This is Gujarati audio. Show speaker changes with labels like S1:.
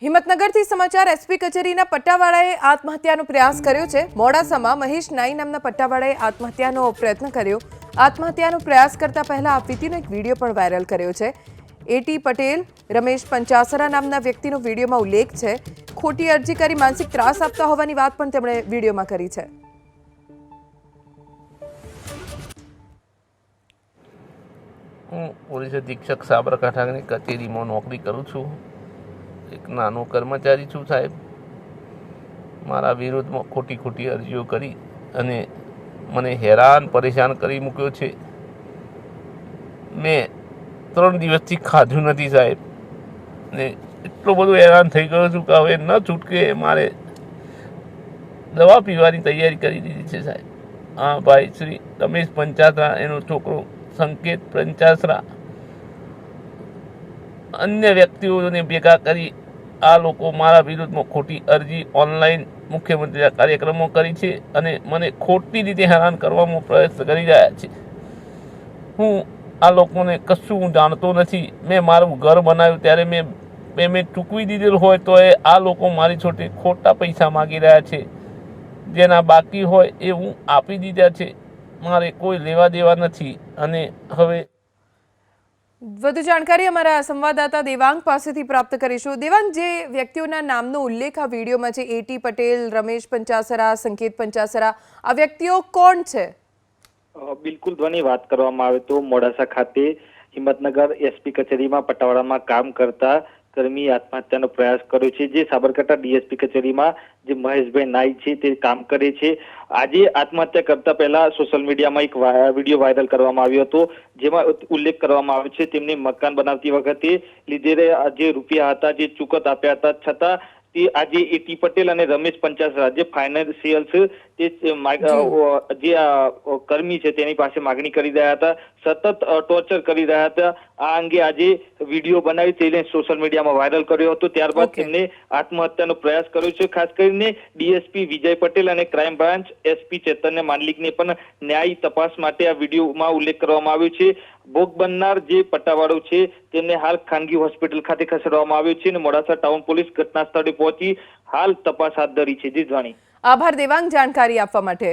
S1: હિંમતનગરથી સમાચાર એસપી કચેરીના પટ્ટાવાળાએ આત્મહત્યાનો પ્રયાસ કર્યો છે। મોડાસામાં મહેશ નાઈ નામના પટ્ટાવાળાએ આત્મહત્યાનો પ્રયત્ન કર્યો। આત્મહત્યાનો પ્રયાસ કરતા પહેલા આપવીતીનો એક વિડીયો પણ વાયરલ કર્યો છે। એટી પટેલ રમેશ પંચાસરા નામના વ્યક્તિનો વિડીયોમાં ઉલ્લેખ છે। ખોટી અરજી કરી માનસિક ત્રાસ આપતા હોવાની વાત પણ તેમણે વિડીયોમાં કરી છે।
S2: હું પોલીસ અધિક્ષક સાબરકાંઠાની કચેરીમાં નોકરી કરું છું। એક નાનો કર્મચારી છું સાહેબ। મારા વિરોધમાં ખોટી અરજીઓ કરી અને મને હેરાન પરેશાન કરી મૂક્યો છે। મેં 3 દિવસથી ખાધું નથી સાહેબ ને એટલો બધો હેરાન થઈ ગયો છું કે હવે ન છૂટકે મારે દવા પીવાની તૈયારી કરી દીધી છે સાહેબ। હા ભાઈ શ્રી રમેશ પંચાસરા, એનો છોકરો સંકેત પંચાસરા, અન્ય વ્યક્તિઓને ભેગા કરી આ લોકો મારા વિરુદ્ધમાં ખોટી અરજી ઓનલાઈન મુખ્યમંત્રીના કાર્યક્રમો કરી છે અને મને ખોટી રીતે હેરાન કરવામાં પ્રયાસ કરી રહ્યા છે। હું આ લોકોને કશું જાણતો નથી। મેં મારું ઘર બનાવ્યું ત્યારે મેં પેમેન્ટ ચૂકવી દીધેલું હોય તો આ લોકો મારી છોટે ખોટા પૈસા માગી રહ્યા છે। જેના બાકી હોય એ હું આપી દીધા છે। મારે કોઈ લેવા દેવા નથી અને હવે
S1: વધુ જાણકારી અમારા સંવાદદાતા દેવાંગ પાસેથી પ્રાપ્ત કરીશું। દેવાંગ, જે વ્યક્તિઓના નામનો ઉલ્લેખ આ વિડીયોમાં છે, એટી પટેલ, રમેશ પંચાસરા, સંકેત પંચાસરા, આ વ્યક્તિઓ કોણ છે?
S3: બિલકુલ ધ્વની, વાત કરવામાં આવે તો મોડાસા ખાતે હિંમતનગર એસપી કચેરીમાં પટ્ટાવાળામાં કામ કરતા કર્મી આત્મહત્યાનો પ્રયાસ કર્યો છે। જે સાબરકાંઠા ડીએસપી કચેરીમાં જે મહેશભાઈ નાઈ છે તે કામ કરે છે। આજે આત્મહત્યા કરતા પહેલા સોશિયલ મીડિયામાં એક વિડીયો વાયરલ કરવામાં આવ્યો હતો, જેમાં ઉલ્લેખ કરવામાં આવ્યો છે તેમને મકાન બનાવતી વખતે લીધેલા જે રૂપિયા હતા, જે ચૂકત આપ્યા હતા, છતાં તે આજે એટી પટેલ અને રમેશ પંચાસરા જે ફાઇનાન્શિયલ છે તે જે કર્મી છે તેની પાસે માગણી કરી રહ્યા હતા, સતત ટોર્ચર કરી રહ્યા હતા। આ અંગે આજે વિડીયો બનાવી તેને સોશિયલ મીડિયામાં વાયરલ કર્યો હતો। ત્યારબાદ તેમને આત્મહત્યાનો પ્રયાસ કર્યો છે। ખાસ કરીને ડીએસપી વિજય પટેલ અને ક્રાઇમ બ્રાન્ચ એસપી ચૈતન્ય માંડલિકને પણ ન્યાયી તપાસ માટે આ વિડીયોમાં ઉલ્લેખ કરવામાં આવ્યો છે। ભોગ બનનાર જે પટ્ટાવાળો છે તેમને હાલ ખાનગી હોસ્પિટલ ખાતે ખસેડવામાં આવ્યો છે અને મોડાસા ટાઉન પોલીસ ઘટના સ્થળે પહોંચી હાલ તપાસ હાથ ધરી છે। જી જાણી,
S1: આભાર દેવાંગ જાણકારી આપવા માટે।